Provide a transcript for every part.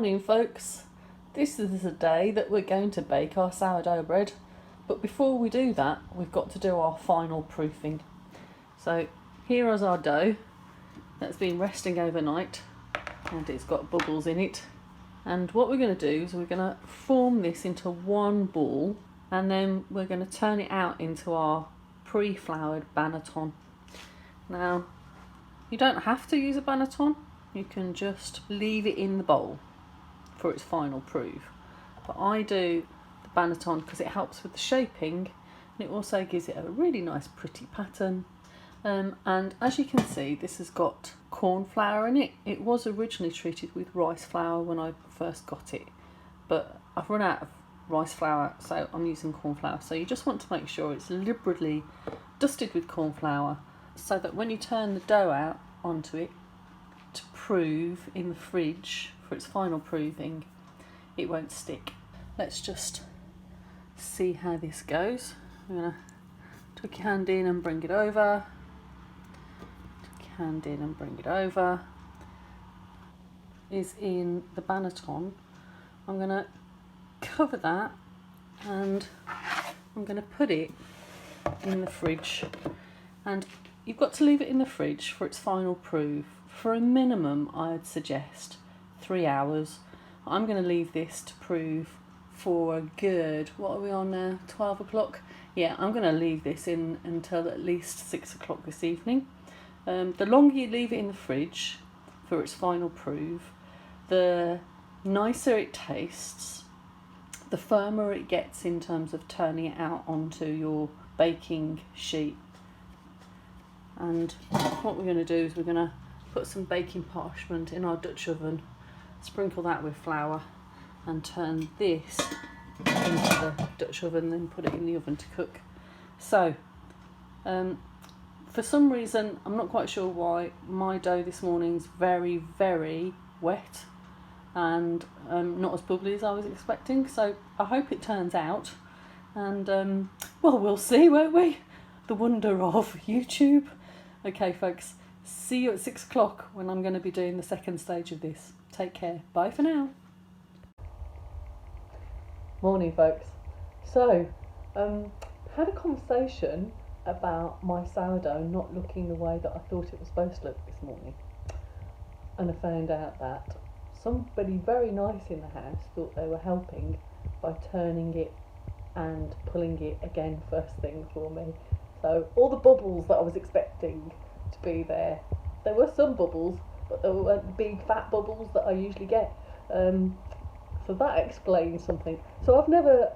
Morning folks, this is the day that we're going to bake our sourdough bread, but before we do that we've got to do our final proofing. So here is our dough that's been resting overnight and it's got bubbles in it, and what we're going to do is we're going to form this into one ball and then we're going to turn it out into our pre-floured banneton. Now you don't have to use a banneton, you can just leave it in the bowl for its final proof. But I do the banneton because it helps with the shaping and it also gives it a really nice pretty pattern. And as you can see, this has got corn flour in it. It was originally treated with rice flour when I first got it, but I've run out of rice flour, so I'm using corn flour. So you just want to make sure it's liberally dusted with corn flour so that when you turn the dough out onto it to prove in the fridge for its final proving, it won't stick. Let's just see how this goes. I'm going to tuck your hand in and bring it over. Tuck your hand in and bring it over. Is in the banneton. I'm going to cover that and I'm going to put it in the fridge, and you've got to leave it in the fridge for its final proof for a minimum, I'd suggest 3 hours. I'm going to leave this to prove for a good, what are we on now, 12 o'clock? Yeah, I'm going to leave this in until at least 6 o'clock this evening. The longer you leave it in the fridge for its final proof, the nicer it tastes, the firmer it gets in terms of turning it out onto your baking sheet. And what we're going to do is we're going to put some baking parchment in our Dutch oven, sprinkle that with flour and turn this into the Dutch oven, then put it in the oven to cook. So for some reason, I'm not quite sure why, my dough this morning is very, very wet and not as bubbly as I was expecting, so I hope it turns out, and well, we'll see, won't we? The wonder of YouTube. Okay folks, see you at 6 o'clock when I'm going to be doing the second stage of this. Take care, bye for now. Morning folks. So, had a conversation about my sourdough not looking the way that I thought it was supposed to look this morning, and I found out that somebody very nice in the house thought they were helping by turning it and pulling it again first thing for me. So all the bubbles that I was expecting to be there were some bubbles, but they weren't the big fat bubbles that I usually get. So that explains something. So I've never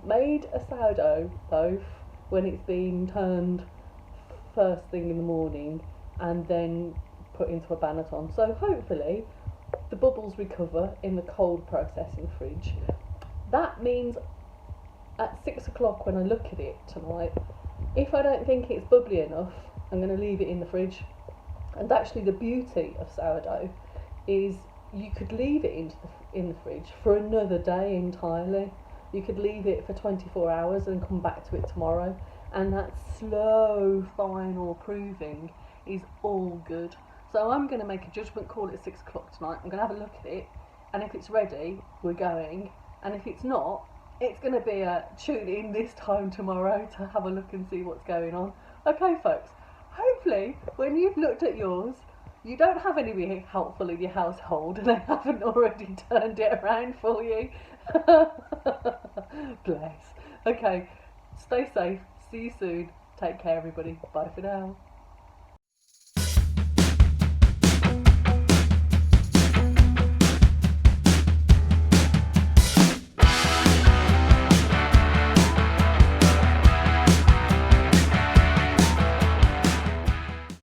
made a sourdough loaf when it's been turned first thing in the morning and then put into a banneton. So hopefully the bubbles recover in the cold processing fridge. That means at 6 o'clock when I look at it tonight, if I don't think it's bubbly enough, I'm going to leave it in the fridge. And actually the beauty of sourdough is you could leave it in the fridge for another day entirely. You could leave it for 24 hours and come back to it tomorrow, and that slow final proving is all good. So I'm going to make a judgment call at 6 o'clock tonight. I'm going to have a look at it, and if it's ready, we're going, and if it's not, it's going to be a tune in this time tomorrow to have a look and see what's going on. Okay folks, hopefully when you've looked at yours, you don't have anybody helpful in your household and they haven't already turned it around for you. Bless. Okay, stay safe, see you soon, take care everybody, bye for now.